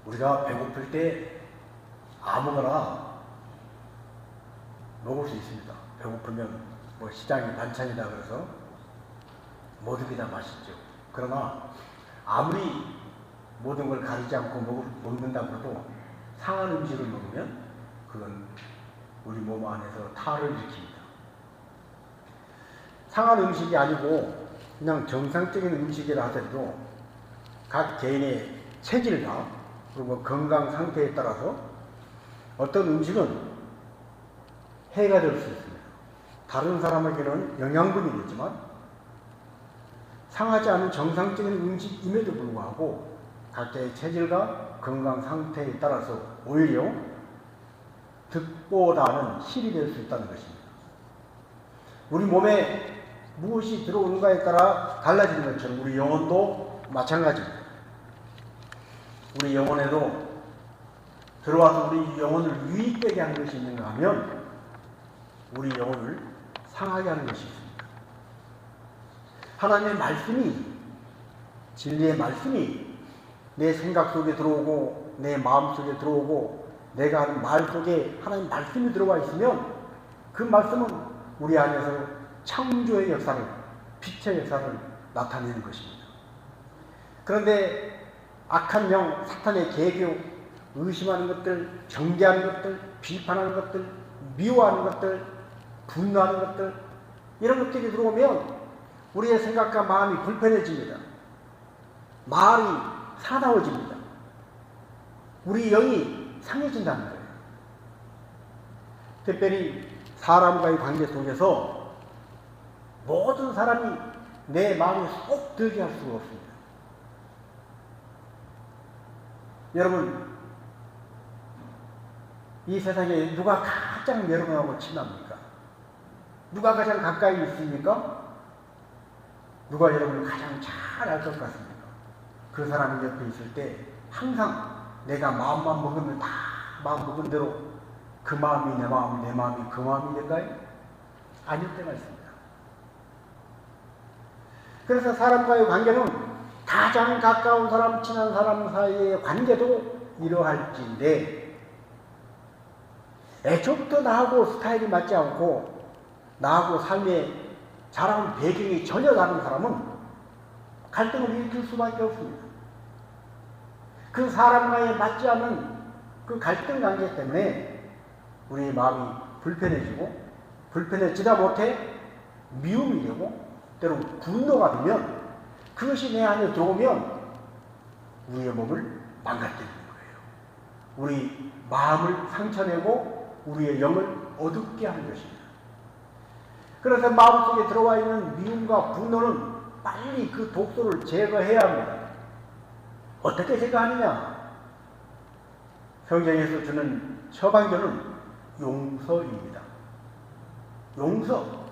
우리가 배고플 때 아무거나 먹을 수 있습니다. 배고프면 뭐 시장에 반찬이다 그래서 모든 게 다 맛있죠. 그러나 아무리 모든 걸 가리지 않고 먹는다고 해도 상한 음식을 먹으면 그건 우리 몸 안에서 탈을 일으킵니다. 상한 음식이 아니고 그냥 정상적인 음식이라 하더라도 각 개인의 체질과 그리고 건강 상태에 따라서 어떤 음식은 해가 될 수 있습니다. 다른 사람에게는 영양분이 되지만 상하지 않은 정상적인 음식임에도 불구하고 각자의 체질과 건강 상태에 따라서 오히려 득보다는 실이 될 수 있다는 것입니다. 우리 몸에 무엇이 들어오는가에 따라 달라지는 것처럼 우리 영혼도 마찬가지입니다. 우리 영혼에도 들어와서 우리 영혼을 유익되게 하는 것이 있는가 하면 우리 영혼을 상하게 하는 것이 있습니다. 하나님의 말씀이, 진리의 말씀이 내 생각 속에 들어오고 내 마음 속에 들어오고 내가 하는 말 속에 하나님의 말씀이 들어와 있으면 그 말씀은 우리 안에서 창조의 역사를, 빛의 역사를 나타내는 것입니다. 그런데 악한 영, 사탄의 계교, 의심하는 것들, 정죄하는 것들, 비판하는 것들, 미워하는 것들, 분노하는 것들, 이런 것들이 들어오면 우리의 생각과 마음이 불편해집니다. 말이 사나워집니다. 우리 영이 상해진다는 거예요. 특별히 사람과의 관계 속에서 모든 사람이 내 마음에 쏙 들게 할 수가 없습니다. 여러분, 이 세상에 누가 가장 여러분하고 친합니까? 누가 가장 가까이 있습니까? 누가 여러분을 가장 잘 알 것 같습니까? 그 사람이 옆에 있을 때 항상 내가 마음만 먹으면 다 마음 먹은 대로 그 마음이 내 마음, 내 마음이 그 마음이 될까요? 아닐 때가 있습니다. 그래서 사람과의 관계는 가장 가까운 사람, 친한 사람 사이의 관계도 이러할지인데 애초부터 나하고 스타일이 맞지 않고 나하고 삶의 자라온 배경이 전혀 다른 사람은 갈등을 일으킬 수밖에 없습니다. 그 사람과의 맞지 않은 그 갈등 관계 때문에 우리의 마음이 불편해지고 불편해지다 못해 미움이 되고 때로 분노가 되면 그것이 내 안에 들어오면 우리의 몸을 망가뜨리는 거예요. 우리 마음을 상처내고 우리의 영을 어둡게 하는 것입니다. 그래서 마음속에 들어와 있는 미움과 분노는 빨리 그 독소를 제거해야 합니다. 어떻게 제거하느냐? 성경에서 주는 처방전은 용서입니다. 용서.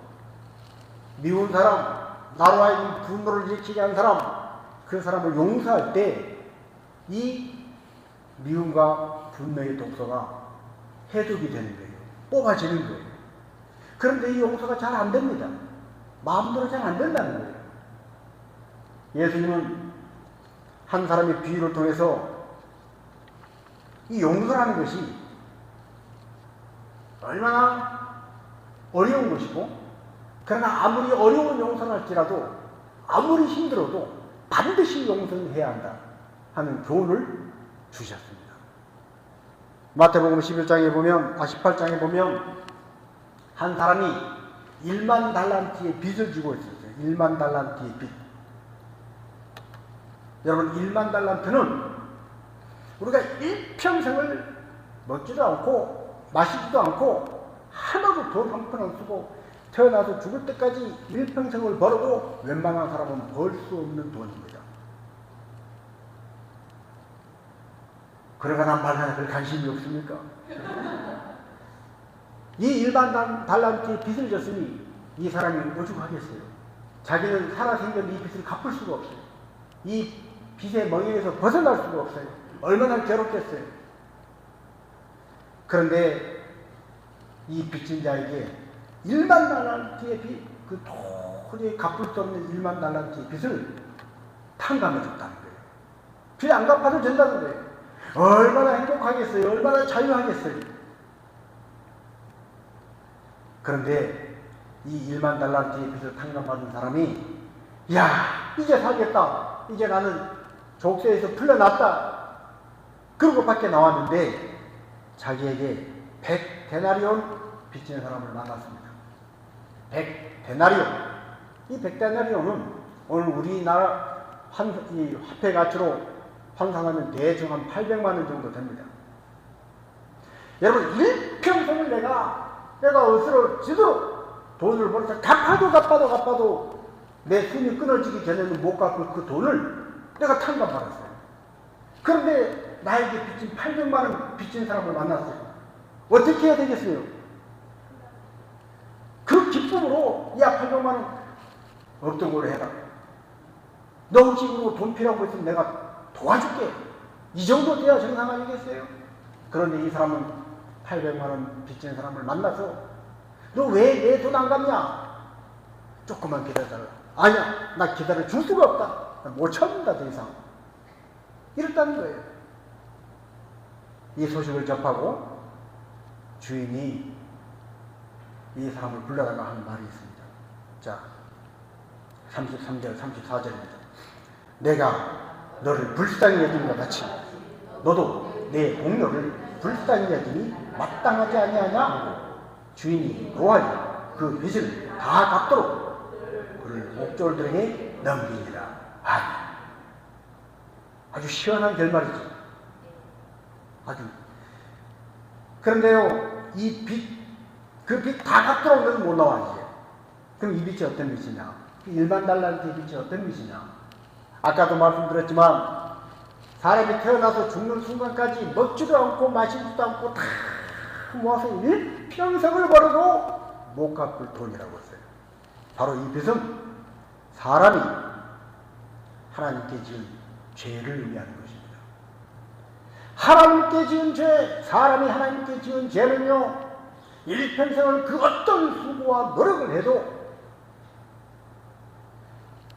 미운 사람, 나로 하여금 분노를 일으키게 한 사람, 그 사람을 용서할 때 이 미움과 분노의 독소가 해독이 되는 거예요. 뽑아지는 거예요. 그런데 이 용서가 잘 안 됩니다. 마음대로 잘 안 된다는 거예요. 예수님은 한 사람의 비유를 통해서 이 용서라는 것이 얼마나 어려운 것이고, 그러나 아무리 어려운 용서를 할지라도 아무리 힘들어도 반드시 용서해야 한다 하는 교훈을 주셨습니다. 마태복음 11장에 보면 18장에 보면 한 사람이 1만 달란트의 빚을 지고 있었어요. 1만 달란트의 빚. 여러분, 1만 달란트는 우리가 일평생을 먹지도 않고 마시지도 않고 하나도 돈 한 푼 안 쓰고 태어나서 죽을 때까지 일평생을 벌어도 웬만한 사람은 벌 수 없는 돈입니다. 그러나 말하는 별 관심이 없습니까? 이 1만 달란트의 빚을 졌으니 이 사람이 오죽하겠어요. 자기는 살아생전 이 빚을 갚을 수가 없어요. 이 빚의 멍에에서 벗어날 수가 없어요. 얼마나 괴롭겠어요. 그런데 이 빚진 자에게 1만 달란트의 빚, 그 도저히 갚을 수 없는 1만 달란트의 빚을 탕감해 줬다는 거예요. 빚 안 갚아도 된다는 거예요. 얼마나 행복하겠어요? 얼마나 자유하겠어요? 그런데 이 1만 달란트의 빚을 탕감받은 사람이 야, 이제 살겠다. 이제 나는 족쇄에서 풀려났다. 그러고 밖에 나왔는데 자기에게 100데나리온 빚진 사람을 만났습니다. 100데나리온. 이 100데나리온은 오늘 우리나라 이 화폐 가치로 환산하면 대충 한 800만 원 정도 됩니다. 여러분, 일평생을 내가 어스러지도록 돈을 벌어서 갚아도 내 숨이 끊어지기 전에는 못 갚을 그 돈을 내가 탕감받았어요. 그런데 나에게 빚진 800만 원 빚진 사람을 만났어요. 어떻게 해야 되겠어요? 그 기쁨으로 야 800만 원 없던 걸로 해라. 너 혹시 돈 필요하고 있으면 내가 도와줄게. 이 정도 돼야 정상 아니겠어요? 그런데 이 사람은 800만 원 빚진 사람을 만나서 너 왜 내 돈 안 갚냐? 조금만 기다려달라. 아니야, 나 기다려 줄 수가 없다. 못 참는다 더 이상. 이랬다는 거예요. 이 소식을 접하고 주인이 이 사람을 불러다가 하는 말이 있습니다. 자, 33절, 34절입니다. 내가 너를 불쌍히 여긴 것 같이 너도 내 동료를 불쌍히 여김이 마땅하지 아니하냐? 주인이 노하여 그 빚을 다 갚도록 그를 옥졸들에게 넘기니라. 아주 시원한 결말이죠. 아주. 그런데요, 이 빚, 그 빚 다 갚도록 너는 못 나와, 이제. 그럼 이 빚이 어떤 빚이냐? 1만 달란트의 빚이 어떤 빚이냐? 아까도 말씀드렸지만, 사람이 태어나서 죽는 순간까지 먹지도 않고 마시지도 않고 다 모아서 일평생을 벌어도 못 갚을 돈이라고 했어요. 바로 이 빚은 사람이 하나님께 지은 죄를 의미하는 것입니다. 하나님께 지은 죄, 사람이 하나님께 지은 죄는요, 일평생을 그 어떤 수고와 노력을 해도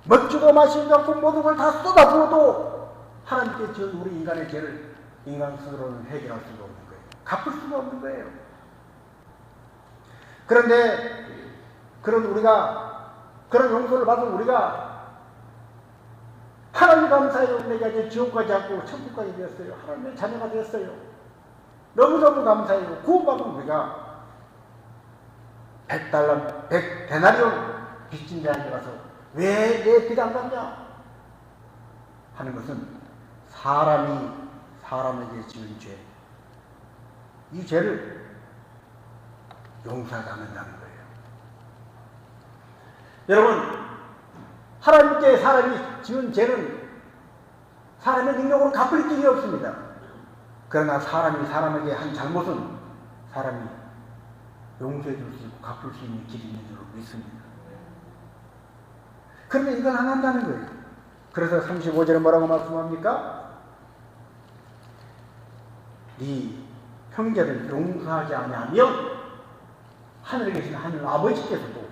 먹지도 마시지도 않고 모든 걸 다 쏟아부어도 하나님께 지은 우리 인간의 죄를 인간 스스로는 해결할 수가 없는 거예요. 갚을 수가 없는 거예요. 그런데 그런 용서를 받은 우리가 하나님 감사해요. 내가 이제 지옥까지 왔고 천국까지 되었어요. 하나님의 자녀가 되었어요. 너무너무 감사해요. 구원받은 우리가 100데나리온 빚진 자에게 가서 왜 내 빚 안 갚냐 하는 것은 사람이 사람에게 지은 죄, 이 죄를 용서하지 않는다는 거예요. 여러분, 하나님께 사람이 지은 죄는 사람의 능력으로 갚을 길이 없습니다. 그러나 사람이 사람에게 한 잘못은 사람이 용서해 줄 수 있고 갚을 수 있는 길이 있는 줄 믿습니다. 그런데 이걸 안 한다는 거예요. 그래서 35절에 뭐라고 말씀합니까? 네 형제를 용서하지 아니하면 하늘에 계신 하늘 아버지께서도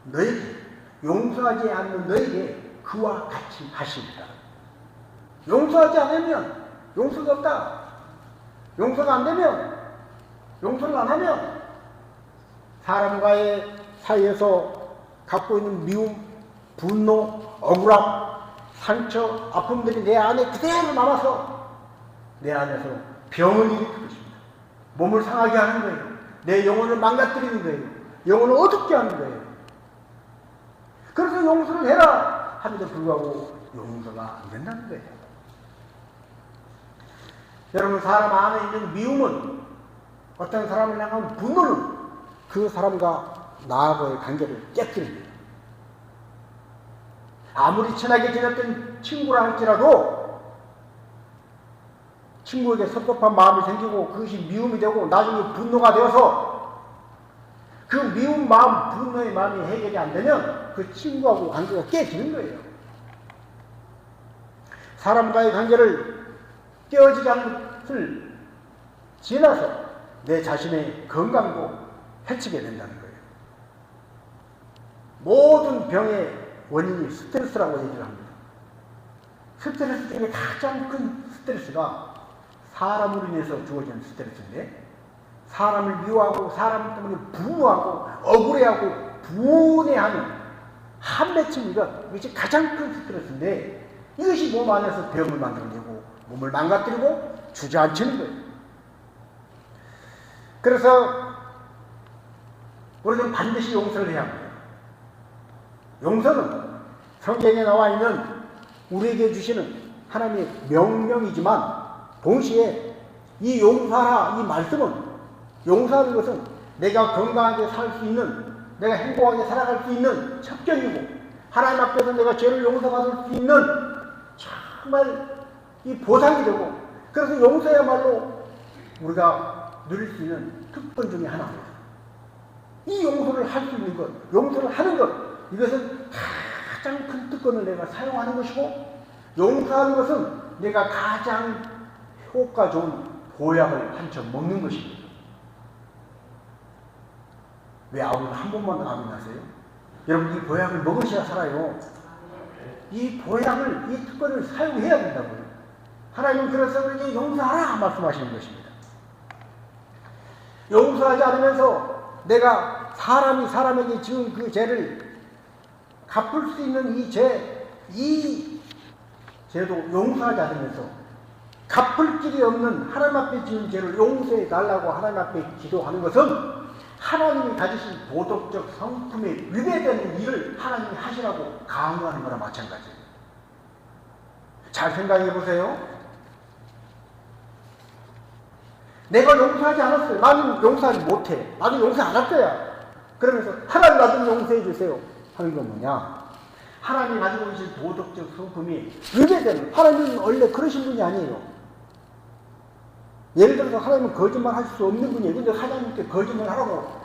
너에게 용서하지 않는 너에게 그와 같이 하십니다. 용서하지 않으면 용서가 없다. 용서가 안 되면, 용서를 안 하면 사람과의 사이에서 갖고 있는 미움, 분노, 억울함, 상처, 아픔들이 내 안에 그대로 남아서 내 안에서 병을 일으킬 것입니다. 몸을 상하게 하는 거예요. 내 영혼을 망가뜨리는 거예요. 영혼을 어둡게 하는 거예요. 그래서 용서를 해라 하는데 불구하고 용서가 안 된다는 거예요. 여러분, 사람 안에 있는 미움은, 어떤 사람을 향한 분노는 그 사람과 나하고의 관계를 깨뜨립니다. 아무리 친하게 지냈던 친구라 할지라도 친구에게 섭섭한 마음이 생기고 그것이 미움이 되고 나중에 분노가 되어서 그 미운 마음, 분노의 마음이 해결이 안 되면 그 친구하고 관계가 깨지는 거예요. 사람과의 관계를 깨어지지 않는 것을 지나서 내 자신의 건강도 해치게 된다는 거예요. 모든 병의 원인이 스트레스라고 얘기를 합니다. 스트레스 중에 가장 큰 스트레스가 사람으로 인해서 주어지는 스트레스인데, 사람을 미워하고 사람 때문에 분노하고 억울해하고 분해하는 한맺힌 이것이 가장 큰 스트레스인데, 이것이 몸 안에서 병을 만들어내고 몸을 망가뜨리고 주저앉히는 거예요. 그래서 우리는 반드시 용서를 해야 합니다. 용서는 성경에 나와 있는 우리에게 주시는 하나님의 명령이지만, 동시에 이 용서하라 이 말씀은, 용서하는 것은 내가 건강하게 살 수 있는, 내가 행복하게 살아갈 수 있는 첩경이고, 하나님 앞에서 내가 죄를 용서받을 수 있는 정말 이 보상이 되고, 그래서 용서야말로 우리가 누릴 수 있는 특권 중에 하나입니다. 이 용서를 할 수 있는 것, 용서를 하는 것, 이것은 가장 큰 특권을 내가 사용하는 것이고, 용서하는 것은 내가 가장 효과 좋은 보약을 한 점 먹는 것입니다. 왜 아무도 한 번만 아멘하세요? 여러분, 이 보약을 먹으셔야 살아요. 이 보약을, 이 특권을 사용해야 된다고요. 하나님은 그래서 우리에게 용서하라 말씀하시는 것입니다. 용서하지 않으면서 내가 사람이 사람에게 지은 그 죄를 갚을 수 있는 이 죄도 용서하지 않으면서 갚을 길이 없는 하나님 앞에 지은 죄를 용서해 달라고 하나님 앞에 기도하는 것은 하나님이 가지신 도덕적 성품에 위배되는 일을 하나님이 하시라고 강요하는 거나 마찬가지예요. 잘 생각해 보세요. 내가 용서하지 않았어요. 나는 용서하지 못해. 나는 용서 안 할 거야. 그러면서 하나님 나 좀 용서해 주세요 하는 건 뭐냐? 하나님이 가지고 계신 도덕적 성품이 위배되는, 하나님은 원래 그러신 분이 아니에요. 예를 들어서 하나님은 거짓말 하실 수 없는 분이에요. 근데 하나님께 거짓말 하라고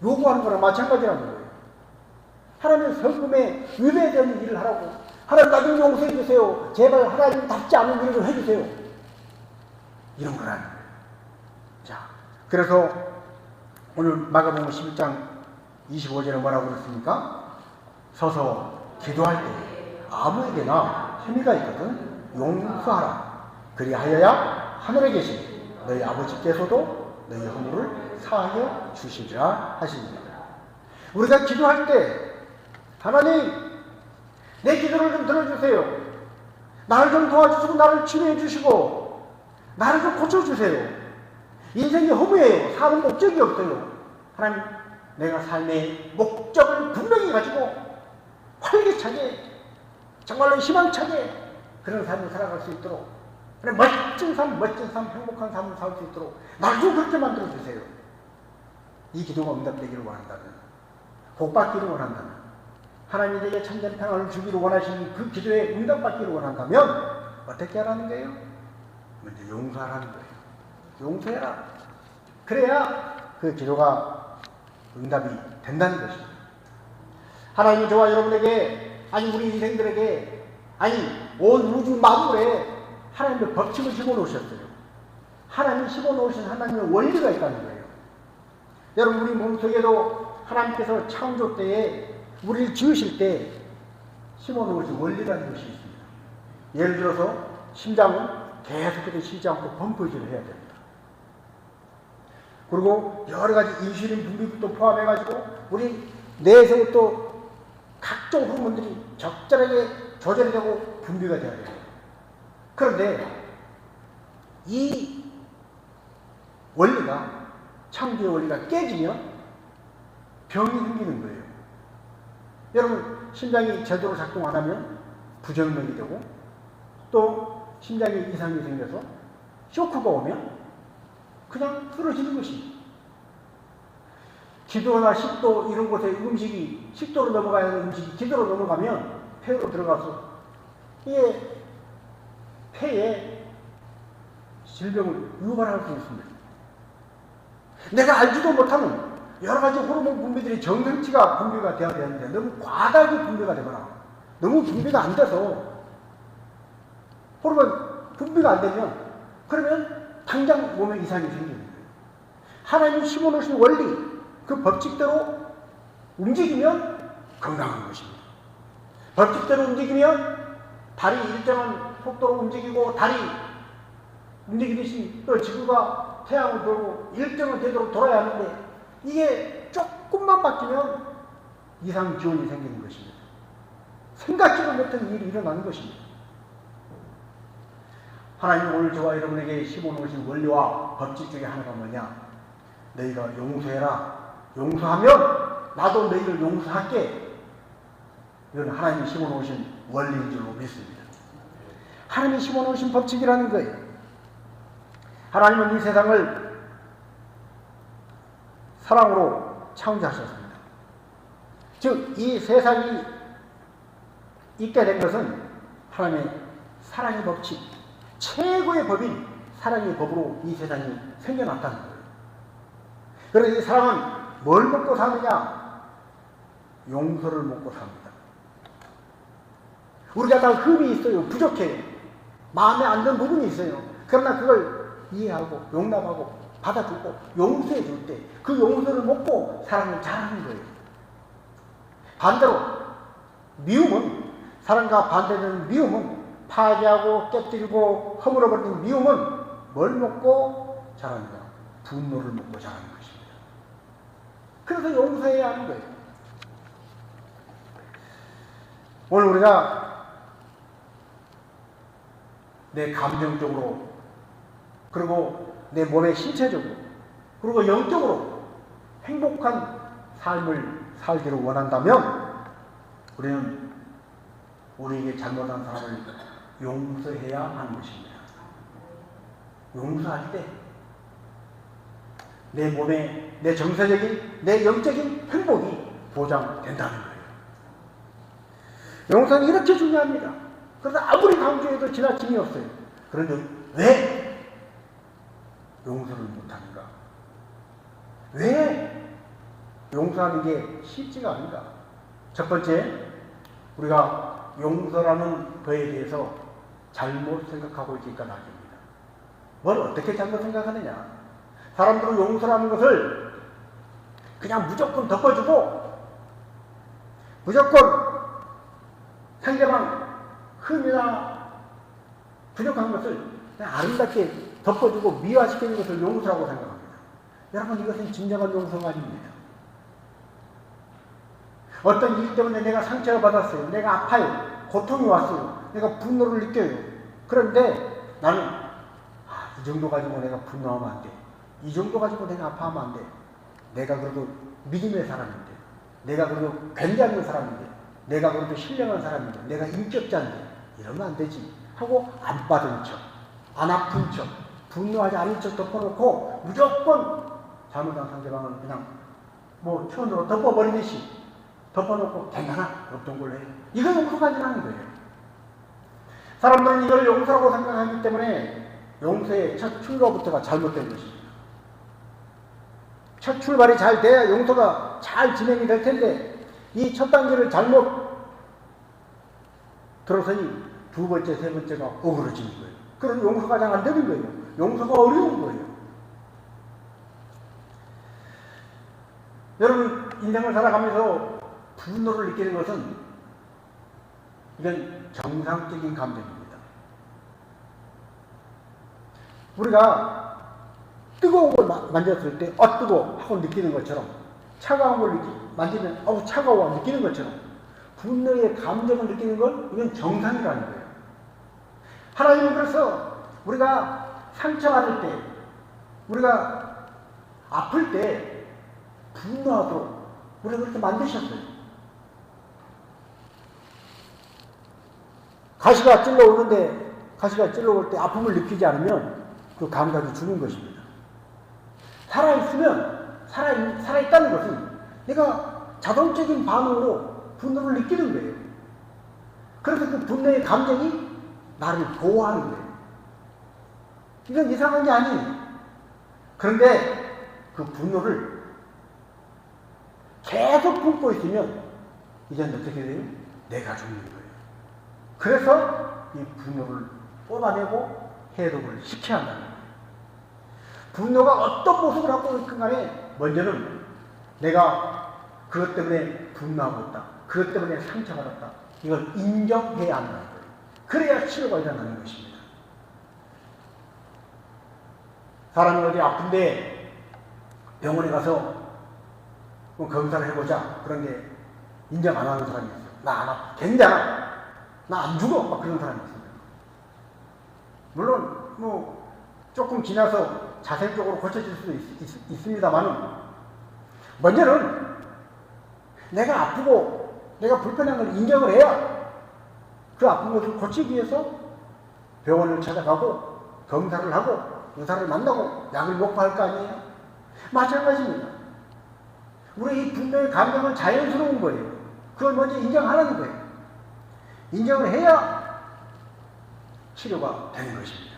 요구하는 거랑 마찬가지라는 거예요. 하나님의 성품에 위배되는 일을 하라고, 하나님 나 좀 용서해 주세요, 제발 하나님답지 않은 일을 좀 해주세요, 이런 거라는 거예요. 자, 그래서 오늘 마가복음 11장 25절에 뭐라고 그랬습니까? 서서 기도할 때 아무에게나 혐의가 있거든 용서하라. 그리하여야 하늘에 계신 너희 아버지께서도 너희 허물을 사하여 주시리라 하십니다. 우리가 기도할 때 하나님 내 기도를 좀 들어주세요, 나를 좀 도와주시고 나를 치료해 주시고 나를 좀 고쳐주세요. 인생이 허무해요. 사는 목적이 없어요. 하나님, 내가 삶의 목적을 분명히 가지고 활기차게, 정말로 희망차게 그런 삶을 살아갈 수 있도록, 멋진 삶, 행복한 삶을 살 수 있도록 나를 좀 그렇게 만들어주세요. 이 기도가 응답되기를 원한다면, 복받기를 원한다면, 하나님이 내게 참된 평안을 주기를 원하시는 그 기도에 응답받기를 원한다면 어떻게 하라는 거예요? 먼저 용서하라는 거예요. 용서해라. 그래야 그 기도가 응답이 된다는 것입니다. 하나님은 저와 여러분에게, 아니 우리 인생들에게, 아니 온 우주 만물에 하나님의 법칙을 심어놓으셨어요. 하나님이 심어놓으신 하나님의 원리가 있다는 거예요. 여러분, 우리 몸속에도 하나님께서 창조 때에 우리를 지으실 때 심어놓으신 원리라는 것이 있습니다. 예를 들어서 심장은 계속해서 쉬지 않고 펌프질을 해야 됩니다. 그리고 여러 가지 인슐린 분비부터 포함해가지고 우리 뇌에서 또 각종 호르몬들이 적절하게 조절이 되고 분비가 되어야 돼요. 그런데 이 원리가, 창조의 원리가 깨지면 병이 생기는 거예요. 여러분, 심장이 제대로 작동 안 하면 부정맥이 되고, 또 심장에 이상이 생겨서 쇼크가 오면 그냥 쓰러지는 것입니다. 기도나 식도 이런 곳에 음식이, 식도로 넘어가야 하는 음식이 기도로 넘어가면 폐로 들어가서 이게 폐에 질병을 유발할 수 있습니다. 내가 알지도 못하는 여러 가지 호르몬 분비들이 정상치가 분비가 되어야 되는데 너무 과다하게 분비가 되거나 너무 분비가 안 돼서 호르몬 분비가 안 되면, 그러면 당장 몸에 이상이 생기는 거예요. 하나님 심어놓으신 원리, 그 법칙대로 움직이면 건강한 것입니다. 법칙대로 움직이면 다리 일정한 속도로 움직이고, 다리 움직이듯이 또 지구가 태양을 돌고 일정은 되도록 돌아야 하는데 이게 조금만 바뀌면 이상 기온이 생기는 것입니다. 생각지도 못한 일이 일어나는 것입니다. 하나님은 오늘 저와 여러분에게 심어놓으신 원리와 법칙 중에 하나가 뭐냐? 너희가 용서해라. 용서하면 나도 너희를 용서할게. 이건 하나님이 심어놓으신 원리인 줄로 믿습니다. 하나님이 심어놓으신 법칙이라는 거예요. 하나님은 이 세상을 사랑으로 창조하셨습니다. 즉, 이 세상이 있게 된 것은 하나님의 사랑의 법칙, 최고의 법인 사랑의 법으로 이 세상이 생겨났다는 거예요. 그래서 이 사람은 뭘 먹고 사느냐? 용서를 먹고 삽니다. 우리가 다 흠이 있어요. 부족해요. 마음에 안 드는 부분이 있어요. 그러나 그걸 이해하고 용납하고 받아주고 용서해 줄 때 그 용서를 먹고 사랑을 잘하는 거예요. 반대로 미움은, 사랑과 반대되는 미움은, 파괴하고 깨뜨리고 허물어버리는 미움은 뭘 먹고 자랍니까? 분노를 먹고 자라는 것입니다. 그래서 용서해야 하는 거예요. 오늘 우리가 내 감정적으로, 그리고 내 몸의 신체적으로, 그리고 영적으로 행복한 삶을 살기를 원한다면 우리는 우리에게 잘못한 사람을 용서해야 하는 것입니다. 용서할 때 내 몸의, 내 정서적인, 내 영적인 행복이 보장된다는 거예요. 용서는 이렇게 중요합니다. 그래서 아무리 강조해도 지나침이 없어요. 그런데 왜 용서를 못하는가? 왜 용서하는 게 쉽지가 않은가? 첫 번째, 우리가 용서라는 거에 대해서 잘못 생각하고 있기 까닭입니다. 뭘 어떻게 잘못 생각하느냐? 사람들은 용서라는 것을 그냥 무조건 덮어주고 무조건 상대방 흠이나 부족한 것을 그냥 아름답게 덮어주고 미화시키는 것을 용서라고 생각합니다. 여러분, 이것은 진정한 용서가 아닙니다. 어떤 일 때문에 내가 상처를 받았어요. 내가 아파요. 고통이 왔어요. 내가 분노를 느껴요. 그런데 나는 이 정도 가지고 내가 분노하면 안 돼. 이 정도 가지고 내가 아파하면 안 돼. 내가 그래도 믿음의 사람인데, 내가 그래도 굉장한 사람인데, 내가 그래도 신령한 사람인데, 내가 인격자인데 이러면 안 되지 하고 안 받은 척, 안 아픈 척, 분노하지 않은 척 덮어놓고 무조건 잘못한 상대방은 그냥 뭐 천으로 덮어버리듯이 덮어놓고 괜찮아, 없던 걸로 해. 이거 용서가 아니라는 거예요. 사람들은 이걸 용서라고 생각하기 때문에 용서의 첫 출발부터가 잘못된 것입니다. 첫 출발이 잘 돼야 용서가 잘 진행이 될 텐데 이 첫 단계를 잘못 들어서니 두 번째, 세 번째가 어그러지는 거예요. 그럼 용서가 잘 안 되는 거예요. 용서가 어려운 거예요. 여러분, 인생을 살아가면서 분노를 느끼는 것은 이건 정상적인 감정입니다. 우리가 뜨거운 걸 만졌을 때 뜨거워 하고 느끼는 것처럼, 차가운 걸 만지면 차가워 느끼는 것처럼 분노의 감정을 느끼는 건 이건 정상이라는 거예요. 하나님은 그래서 우리가 상처받을 때, 우리가 아플 때 분노하도록 우리가 그렇게 만드셨어요. 가시가 찔러오는데, 가시가 찔러올 때 아픔을 느끼지 않으면 그 감각이 죽은 것입니다. 살아있으면, 살아있다는 것은 내가 자동적인 반응으로 분노를 느끼는 거예요. 그래서 그 분노의 감정이 나를 보호하는 거예요. 이건 이상한 게 아니에요. 그런데 그 분노를 계속 품고 있으면 이제는 어떻게 돼요? 내가 죽는 거예요. 그래서 이 분노를 뽑아내고 해독을 시켜야 한다는 거예요. 분노가 어떤 모습을 갖고 있든 간에 먼저는 내가 그것 때문에 분노하고 있다, 그것 때문에 상처받았다, 이걸 인정해야 한다는 거예요. 그래야 치료가 일어나는 것입니다. 사람이 어디 아픈데 병원에 가서 뭐 검사를 해보자. 그런데 인정 안 하는 사람이 있어요. 나 안 아파. 괜찮아. 나 안 죽어. 막 그런 사람이 있어요. 물론 뭐 조금 지나서 자생적으로 고쳐질 수도 있습니다만은 먼저는 내가 아프고 내가 불편한 걸 인정을 해야 그 아픈 것을 고치기 위해서 병원을 찾아가고 검사를 하고 의사를 만나고 약을 먹고 할 거 아니에요? 마찬가지입니다. 우리 이 분노의 감정은 자연스러운 거예요. 그걸 먼저 인정하라는 거예요. 인정을 해야 치료가 되는 것입니다.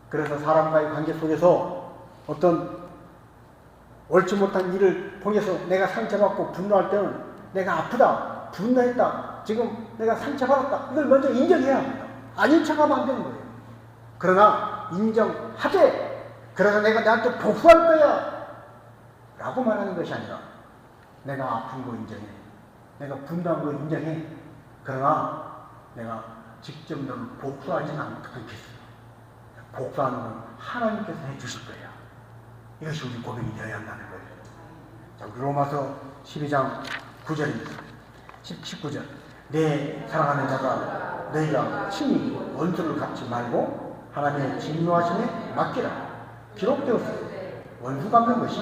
그래서 사람과의 관계 속에서 어떤 옳지 못한 일을 통해서 내가 상처받고 분노할 때는 내가 아프다, 분노했다, 지금 내가 상처받았다, 이걸 먼저 인정해야 합니다. 아닌 척하면 안 되는 거예요. 그러나 인정하되 그래서 내가 나한테 복수할 거야 라고 말하는 것이 아니라 내가 아픈 거 인정해, 내가 분노한 거 인정해, 그러나 내가 직접 너를 복수하지는 않겠어. 복수하는 건 하나님께서 해주실 거야. 이것이 우리 고백이 되어야 한다는 거예요. 자, 로마서 12장 9절입니다. 19절. 내 사랑하는 자가 너희가 친히 원수를 갚지 말고 하나님의 진노하심에 맡기라. 기록되었으니 원수 갚는 것이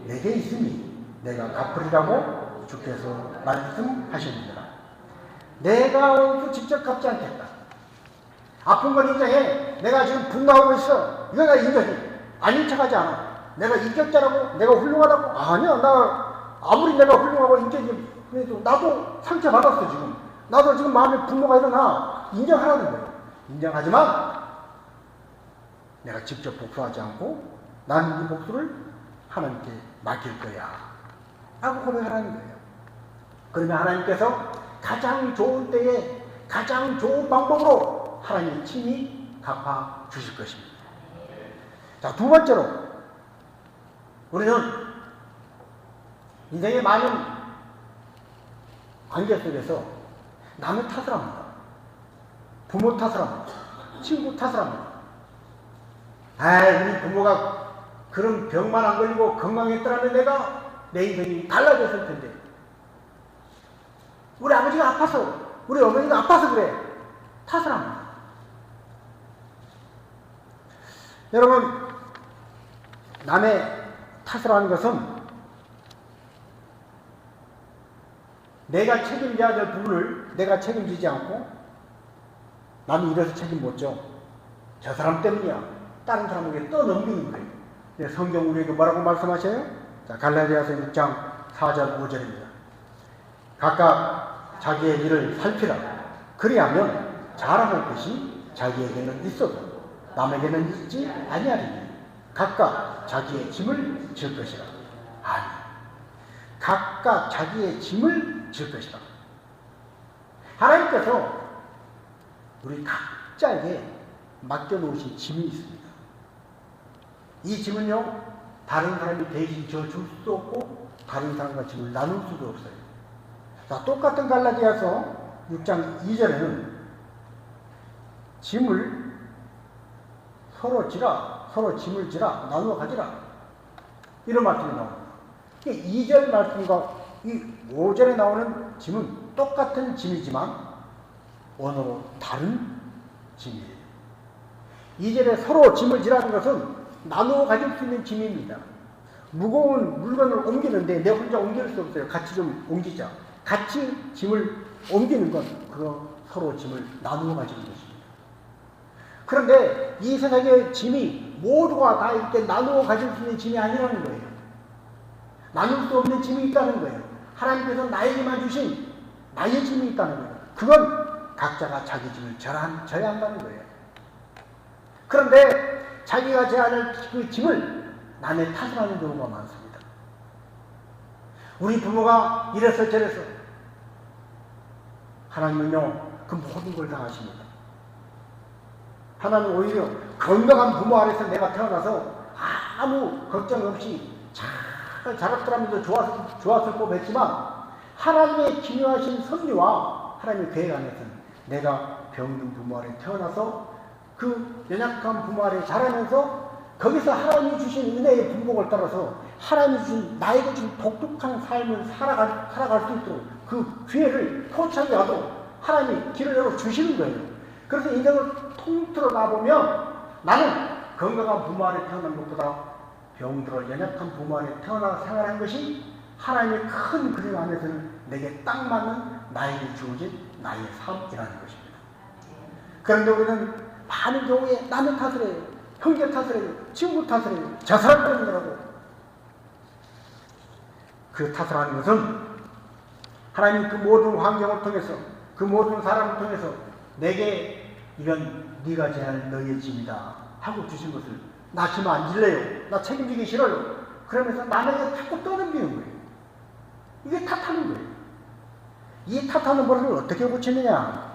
내게 있으니 내가 갚으리라고 주께서 말씀하셨느니라. 내가 원수 직접 갚지 않겠다. 아픈 걸 인정해. 내가 지금 분노하고 있어. 이거 나 인정해. 아닌 척하지 않아. 내가 인격자라고? 내가 훌륭하다고? 아니야. 나 아무리 내가 훌륭하고 인격해도 나도 상처받았어 지금. 나도 지금 마음에 분노가 일어나. 인정하라는 거예요. 인정하지만 내가 직접 복수하지 않고 나는 이 복수를 하나님께 맡길 거야 라고 고백하라는 거예요. 그러면 하나님께서 가장 좋은 때에 가장 좋은 방법으로 하나님이 친히 갚아 주실 것입니다. 자, 두 번째로 우리는 인생의 많은 관계 속에서 남의 탓을 합니다. 부모 탓을 합니다. 친구 탓을 합니다. 우리 부모가 그런 병만 안 걸리고 건강했더라면 내 인생이 달라졌을 텐데. 우리 아버지가 아파서, 우리 어머니가 아파서 그래. 탓을 합니다. 여러분, 남의 탓을 하는 것은 내가 책임져야 될 부분을 내가 책임지지 않고 나는 이래서 책임 못 져. 저 사람 때문이야. 다른 사람에게 떠넘기는 거예요. 성경 우리에게 뭐라고 말씀하셔요? 자, 갈라디아서 6장 4절 5절입니다. 각각 자기의 일을 살피라. 그리하면 자랑할 것이 자기에게는 있어도 남에게는 있지 아니하리니 각각 자기의 짐을 질 것이라. 아니, 각각 자기의 짐을 질 것이라. 하나님께서 우리 각자에게 맡겨놓으신 짐이 있습니다. 이 짐은요, 다른 사람이 대신 져줄 수도 없고 다른 사람과 짐을 나눌 수도 없어요. 자, 똑같은 갈라디아서 6장 2절에는 짐을 서로 지라, 서로 짐을 지라, 나누어 가지라, 이런 말씀이 나옵니다. 2절 말씀과 이 5절에 나오는 짐은 똑같은 짐이지만 언어로 다른 짐이에요. 2절에 서로 짐을 지라는 것은 나누어 가질 수 있는 짐입니다. 무거운 물건을 옮기는데 내 혼자 옮길 수 없어요. 같이 좀 옮기자. 같이 짐을 옮기는 건 그거 서로 짐을 나누어 가지는 것입니다. 그런데 이 세상의 짐이 모두가 다 이렇게 나누어 가질 수 있는 짐이 아니라는 거예요. 나눌 수 없는 짐이 있다는 거예요. 하나님께서 나에게만 주신 나의 짐이 있다는 거예요. 그건 각자가 자기 짐을 져야 한다는 거예요. 그런데 자기가 져야 할 그 짐을 남의 탓을 하는 경우가 많습니다. 우리 부모가 이래서 저래서. 하나님은요, 그 모든 걸 다 아십니다. 하나님은 오히려 건강한 부모 아래서 내가 태어나서 아무 걱정 없이 잘 자랐더라면 좋았을 법했지만 하나님의 기묘하신 섭리와 하나님의 계획 안에서는 내가 병든 부모 아래 태어나서 그 연약한 부모 아래 자라면서 거기서 하나님이 주신 은혜의 분복을 따라서 하나님이 주신 나에게 준 독특한 삶을 살아갈 수 있도록 그 기회를 포착해 가도 하나님이 길을 열어 주시는 거예요. 그래서 인생을 통틀어 놔보면 나는 건강한 부모 아래 태어난 것보다 병들어 연약한 부모 아래 태어나 생활한 것이 하나님의 큰 그림 안에서는 내게 딱 맞는 나에게 주어진 나의 삶이라는 것입니다. 그런데 우리는 많은 경우에 남의 탓을 해요. 형제 탓을 해요. 친구 탓을 해요. 저 사람 때문이라고. 그 탓을 하는 것은 하나님 그 모든 환경을 통해서 그 모든 사람을 통해서 내게 이건 네가 제할 너의 짐이다 하고 주신 것을 나 짐 안 질래요. 나 책임지기 싫어요. 그러면서 남에게 자꾸 떠넘기는 거예요. 이게 탓하는 거예요. 이 탓하는 버릇을 어떻게 고치느냐?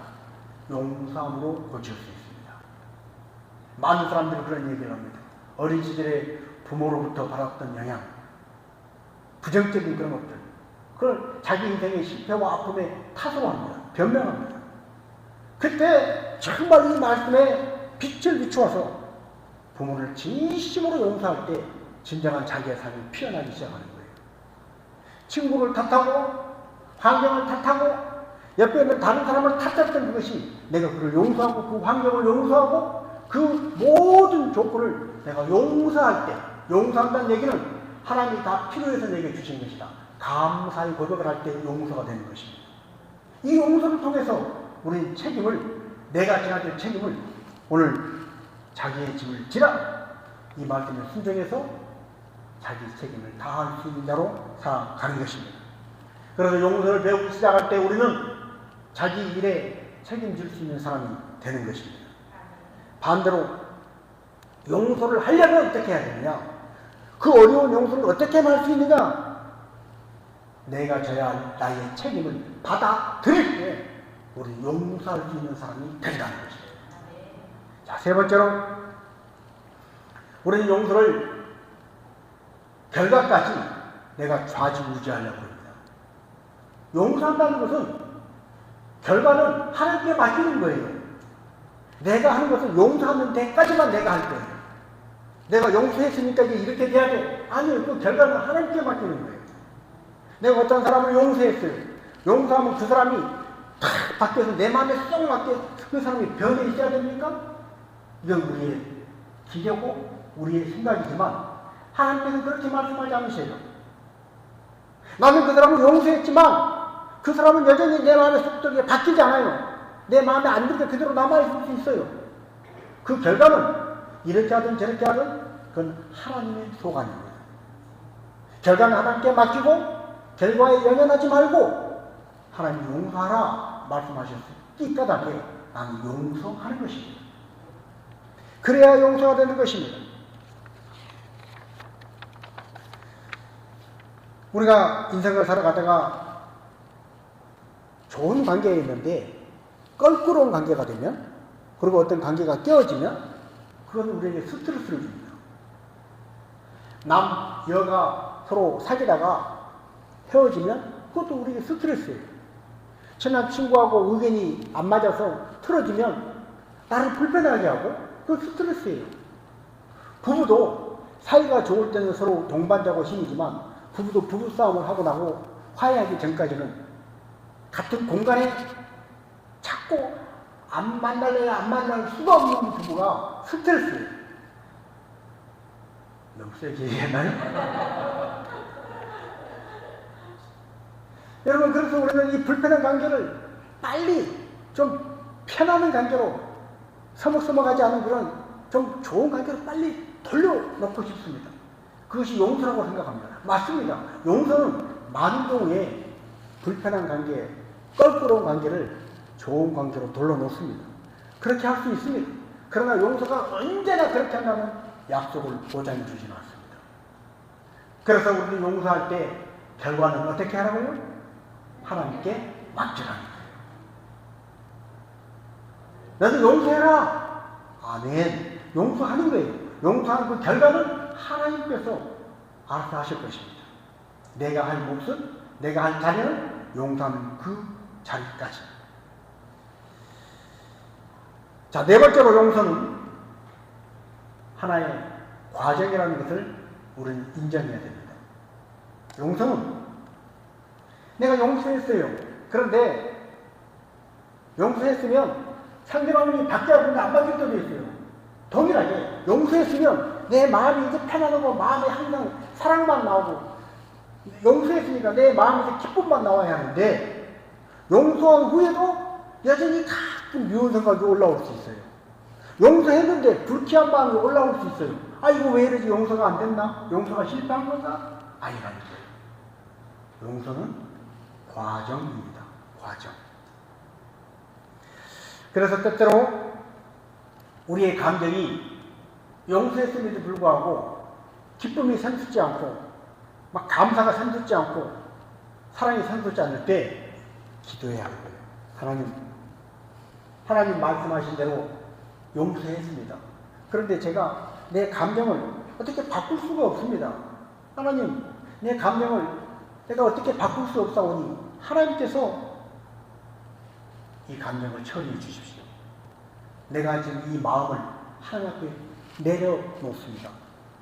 용서함으로 고칠 수 있습니다. 많은 사람들이 그런 얘기를 합니다. 어린 시절에 부모로부터 받았던 영향, 부정적인 그런 것들, 그걸 자기 인생의 실패와 아픔에 탓으로 합니다. 변명합니다. 그때 정말 이 말씀에 빛을 비추어서 부모를 진심으로 용서할 때 진정한 자기의 삶이 피어나기 시작하는 거예요. 친구를 탓하고 환경을 탓하고 옆에 있는 다른 사람을 탓했던 그것이 내가 그를 용서하고 그 환경을 용서하고 그 모든 조건을 내가 용서할 때, 용서한다는 얘기는 하나님이 다 필요해서 내게 주신 것이다. 감사의 고백을 할 때 용서가 되는 것입니다. 이 용서를 통해서 우리는 책임을, 내가 져야 될 책임을 오늘 자기의 짐을 지라 이 말씀을 순종해서 자기 책임을 다할 수 있는 자로 살아가는 것입니다. 그래서 용서를 배우기 시작할 때 우리는 자기 일에 책임질 수 있는 사람이 되는 것입니다. 반대로 용서를 하려면 어떻게 해야 되느냐? 그 어려운 용서를 어떻게 할 수 있느냐? 내가 져야 할 나의 책임을 받아들일 때 우리 용서할 수 있는 사람이 된다는 것입니다. 자, 세 번째로 우리는 용서를 결과까지 내가 좌지우지하려고 합니다. 용서한다는 것은 결과는 하나님께 맡기는 거예요. 내가 하는 것은 용서하는 데까지만 내가 할 거예요. 내가 용서했으니까 이제 이렇게 돼야 돼. 아니요. 그 결과는 하나님께 맡기는 거예요. 내가 어떤 사람을 용서했어요. 용서하면 그 사람이 탁 바뀌어서 내 마음에 쏙 맞게 그 사람이 변해 있어야 됩니까? 이건 우리의 기대고 우리의 생각이지만 하나님께서는 그렇게 말씀하지 않으세요. 나는 그 사람을 용서했지만 그 사람은 여전히 내 마음에 쏙 들게 바뀌지 않아요. 내 마음에 안 들게 그대로 남아있을 수 있어요. 그 결과는 이렇게 하든 저렇게 하든 그건 하나님의 소관입니다. 결과는 하나님께 맡기고 결과에 연연하지 말고 하나님 용서하라 말씀하셨을 이 까닭에 나는 용서하는 것입니다. 그래야 용서가 되는 것입니다. 우리가 인생을 살아가다가 좋은 관계에 있는데 껄끄러운 관계가 되면 그리고 어떤 관계가 깨어지면 그건 우리에게 스트레스를 줍니다. 남, 여가 서로 사귀다가 헤어지면 그것도 우리에게 스트레스예요. 친한 친구하고 의견이 안 맞아서 틀어지면 나를 불편하게 하고 그건 스트레스예요. 부부도 사이가 좋을 때는 서로 동반자고 힘이지만 부부도 부부싸움을 하고 나고 화해하기 전까지는 같은 공간에 자꾸 안 만날래야 안 만날 수가 없는 부부가 스트레스예요. 너무 세게 얘기했나요? 여러분, 그래서 우리는 이 불편한 관계를 빨리 좀 편안한 관계로 서먹서먹하지 않은 그런 좀 좋은 관계로 빨리 돌려놓고 싶습니다. 그것이 용서라고 생각합니다. 맞습니다. 용서는 많은 경우에 불편한 관계, 껄끄러운 관계를 좋은 관계로 돌려놓습니다. 그렇게 할 수 있습니다. 그러나 용서가 언제나 그렇게 한다는 약속을 보장해 주지는 않습니다. 그래서 우리는 용서할 때 결과는 어떻게 하라고요? 하나님께 맡기라는 거예요. 너도 용서해라. 아멘. 용서하는 거예요. 용서하는 그 결과는 하나님께서 알아서 하실 것입니다. 내가 할 몫은, 내가 할 자리는 용서하는 그 자리까지. 자, 네 번째로 용서는 하나의 과정이라는 것을 우리는 인정해야 됩니다. 용서는 내가 용서했어요. 그런데 용서했으면 상대방이 바뀌어보면 안 바뀔 때도 있어요. 동일하게 용서했으면 내 마음이 이제 편안하고 마음에 항상 사랑만 나오고, 용서했으니까 내 마음에서 기쁨만 나와야 하는데, 용서한 후에도 여전히 가끔 미운 생각이 올라올 수 있어요. 용서했는데 불쾌한 마음이 올라올 수 있어요. 아, 이거 왜 이러지? 용서가 안 됐나? 용서가 실패한 건가? 아니라는 거예요. 용서는 과정입니다. 과정. 그래서 때때로 우리의 감정이 용서했음에도 불구하고 기쁨이 샘솟지 않고, 막 감사가 샘솟지 않고, 사랑이 샘솟지 않을 때 기도해야 하는 거예요. 하나님 말씀하신 대로 용서했습니다. 그런데 제가 내 감정을 어떻게 바꿀 수가 없습니다. 하나님, 내 감정을 내가 어떻게 바꿀 수 없사오니 하나님께서 이 감정을 처리해 주십시오. 내가 지금 이 마음을 하나님 앞에 내려놓습니다.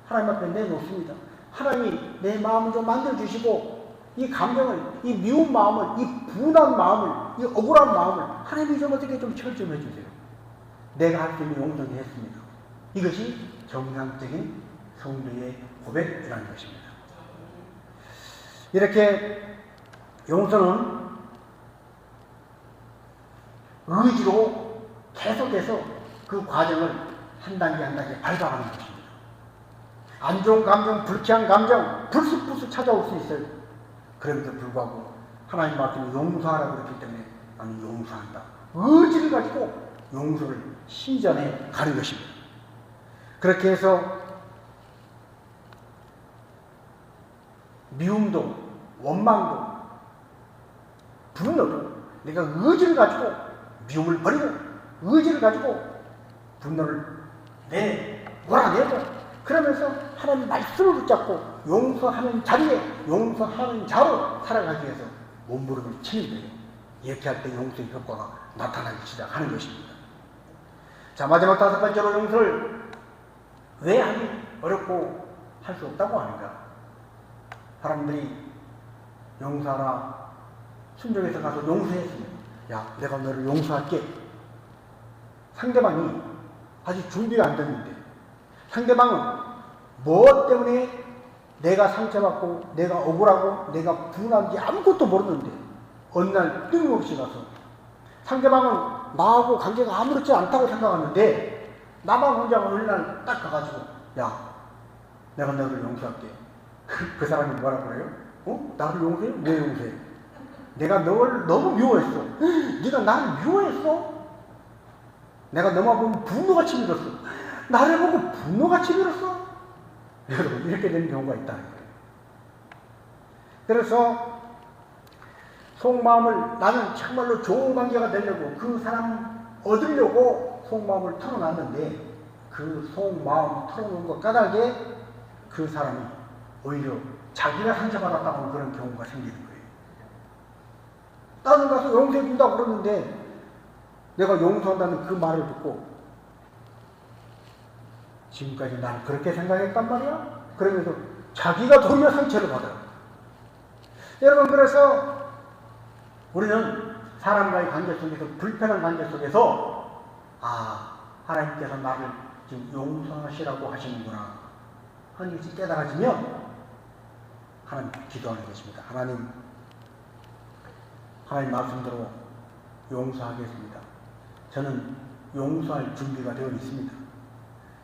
하나님 앞에 내놓습니다. 하나님이 내 마음을 좀 만들어주시고, 이 감정을, 이 미운 마음을, 이 분한 마음을, 이 억울한 마음을 하나님이 좀 어떻게 좀 처리 좀 해주세요. 내가 할 수 있는 용서를 했습니다. 이것이 정상적인 성도의 고백이라는 것입니다. 이렇게 용서는 의지로 계속해서 그 과정을 한 단계 한 단계 밟아가는 것입니다. 안 좋은 감정, 불쾌한 감정, 불쑥불쑥 찾아올 수 있어요. 그럼에도 불구하고 하나님 말씀이 용서하라고 그랬기 때문에 나는 용서한다. 의지를 가지고 용서를 실전해 가는 것입니다. 그렇게 해서 미움도, 원망도, 분노도 내가 의지를 가지고 미움을 버리고 의지를 가지고 분노를 몰아내고, 그러면서 하나님 말씀을 붙잡고 용서하는 자리에 용서하는 자로 살아가기 위해서 몸부림을 치는 거예요. 이렇게 할 때 용서의 효과가 나타나기 시작하는 것입니다. 자, 마지막 다섯 번째로 용서를 왜 하기 어렵고 할 수 없다고 하는가? 사람들이 용서하라, 순종해서 가서 용서했습니다. 야, 내가 너를 용서할게. 상대방이 아직 준비가 안 됐는데, 상대방은 무엇 때문에 내가 상처받고 내가 억울하고 내가 분한지 아무것도 모르는데 어느 날 뜬금없이 가서, 상대방은 나하고 관계가 아무렇지 않다고 생각하는데 나만 혼자 어느 날 딱 가가지고 야, 내가 너를 용서할게. 그 사람이 뭐라 그래요? 나를 용서해? 왜 용서해? 내가 너를 너무 미워했어. 네가 나를 미워했어? 내가 너만 보면 분노가 치밀었어. 나를 보고 분노가 치밀었어? 여러분, 이렇게 되는 경우가 있다는 거예요. 그래서 속마음을, 나는 정말로 좋은 관계가 되려고 그 사람 얻으려고 속마음을 털어놨는데, 그 속마음 털어놓은 것 까닭에 그 사람이 오히려 자기가 상처받았다고 하는 그런 경우가 생기는 거예요. 나는 가서 용서해준다고 그러는데 내가 용서한다는 그 말을 듣고 지금까지 나는 그렇게 생각했단 말이야? 그러면서 자기가 도리어 상처를 받아요. 여러분, 그래서 우리는 사람과의 관계 속에서, 불편한 관계 속에서 하나님께서 나를 지금 용서하시라고 하시는구나 하는 것이 깨달아지면 하나님 기도하는 것입니다. 하나님 말씀대로 용서하겠습니다. 저는 용서할 준비가 되어 있습니다.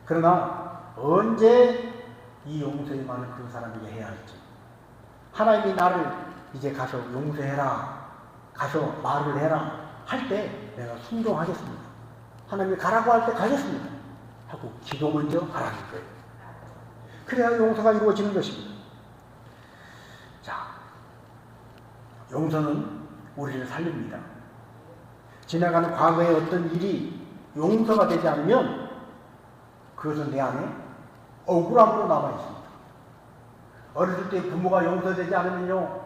그러나 언제 이 용서의 말을 그 사람에게 해야 할지, 하나님이 나를 이제 가서 용서해라, 가서 말을 해라 할 때 내가 순종하겠습니다. 하나님이 가라고 할 때 가겠습니다 하고 기도 먼저 하라는 거예요. 그래야 용서가 이루어지는 것입니다. 자, 용서는 우리를 살립니다. 지나가는 과거의 어떤 일이 용서가 되지 않으면 그것은 내 안에 억울함으로 남아있습니다. 어렸을 때 부모가 용서되지 않으면요,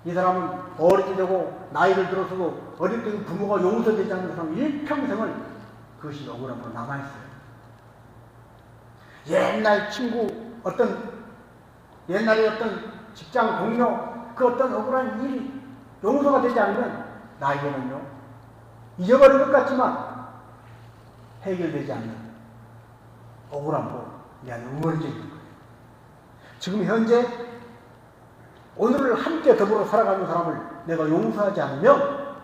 이 사람은 어리게 되고 나이를 들어서도 어릴 때 부모가 용서되지 않는 사람은 일평생을 그것이 억울함으로 남아있어요. 옛날 친구, 옛날에 어떤 직장 동료, 그 어떤 억울한 일이 용서가 되지 않으면 나에게는요, 잊어버린 것 같지만 해결되지 않는 억울함으로 내 안에 우월해져 있는 거예요. 지금 현재 오늘을 함께 더불어 살아가는 사람을 내가 용서하지 않으면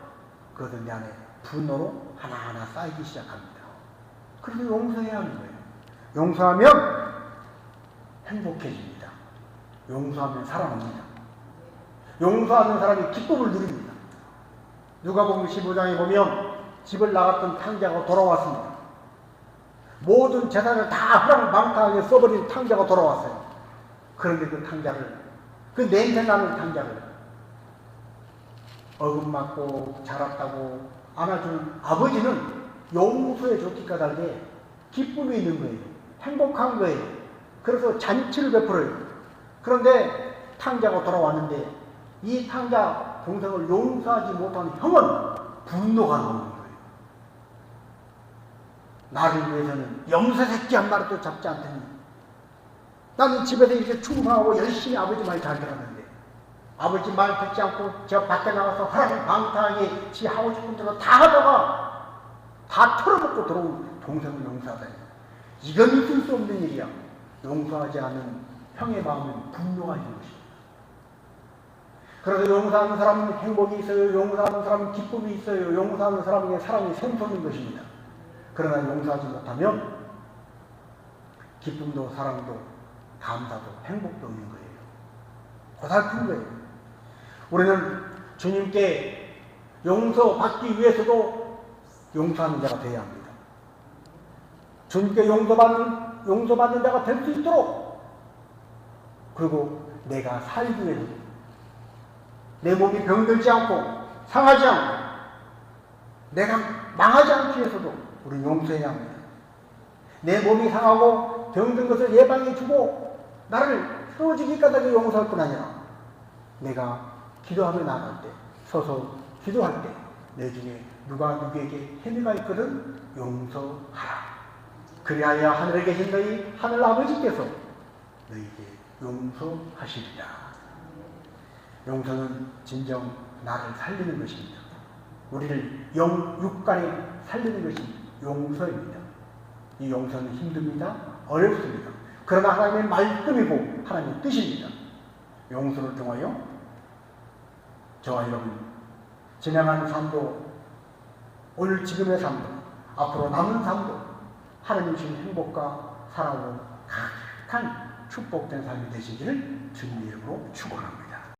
그것은 내 안에 분노로 하나하나 쌓이기 시작합니다. 그래서 용서해야 하는 거예요. 용서하면 행복해집니다. 용서하면 살아납니다. 용서하는 사람이 기쁨을 누립니다. 누가복음 15장에 보면 집을 나갔던 탕자가 돌아왔습니다. 모든 재산을 다 허랑방탕하게 써버린 탕자가 돌아왔어요. 그런데 그 탕자를, 그 냄새나는 탕자를 어금맞고 자랐다고 안아준 아버지는 용서해 줬기까 달게 기쁨이 있는 거예요. 행복한 거예요. 그래서 잔치를 베풀어요. 그런데 탕자가 돌아왔는데 이 탕자 동생을 용서하지 못한 형은 분노가 나오는 거예요. 나를 위해서는 염소새끼 한 마리도 잡지 않더니 나는 집에서 이렇게 충성하고 열심히 아버지 말 잘 들었는데 아버지 말 듣지 않고 저 밖에 나가서 허랑방탕하게 지 하고 싶은 대로 다 하다가 다 털어먹고 들어온 동생을 용서하다니, 이건 있을 수 없는 일이야. 용서하지 않은 형의 마음은 분노가 있는 것입니다. 그래서 용서하는 사람은 행복이 있어요. 용서하는 사람은 기쁨이 있어요. 용서하는 사람에게 사랑이 샘솟는 것입니다. 그러나 용서하지 못하면 기쁨도 사랑도 감사도 행복도 없는 거예요. 고달픈 거예요. 우리는 주님께 용서받기 위해서도 용서하는 자가 되어야 합니다. 주님께 용서받는 자가 될 수 있도록, 그리고 내가 살기 위해서 내 몸이 병들지 않고 상하지 않고 내가 망하지 않기 위해서도 우리는 용서해야 합니다. 내 몸이 상하고 병든 것을 예방해주고 나를 쓰러지기 까닭에 용서할 뿐 아니라 내가 기도하며 나갈 때, 서서 기도할 때 내 중에 누가 누구에게 해미가 있거든 용서하라. 그리하여 하늘에 계신 너희 하늘 아버지께서 너희에게 용서하시리라. 용서는 진정 나를 살리는 것입니다. 우리를 육간에 살리는 것이 용서입니다. 이 용서는 힘듭니다. 어렵습니다. 그러나 하나님의 말씀이고 하나님의 뜻입니다. 용서를 통하여 저와 여러분 지나가는 삶도, 오늘 지금의 삶도, 앞으로 남은 삶도 하나님 주신 행복과 사랑으로 가득한 축복된 삶이 되시기를 주님의 이름으로 축원합니다.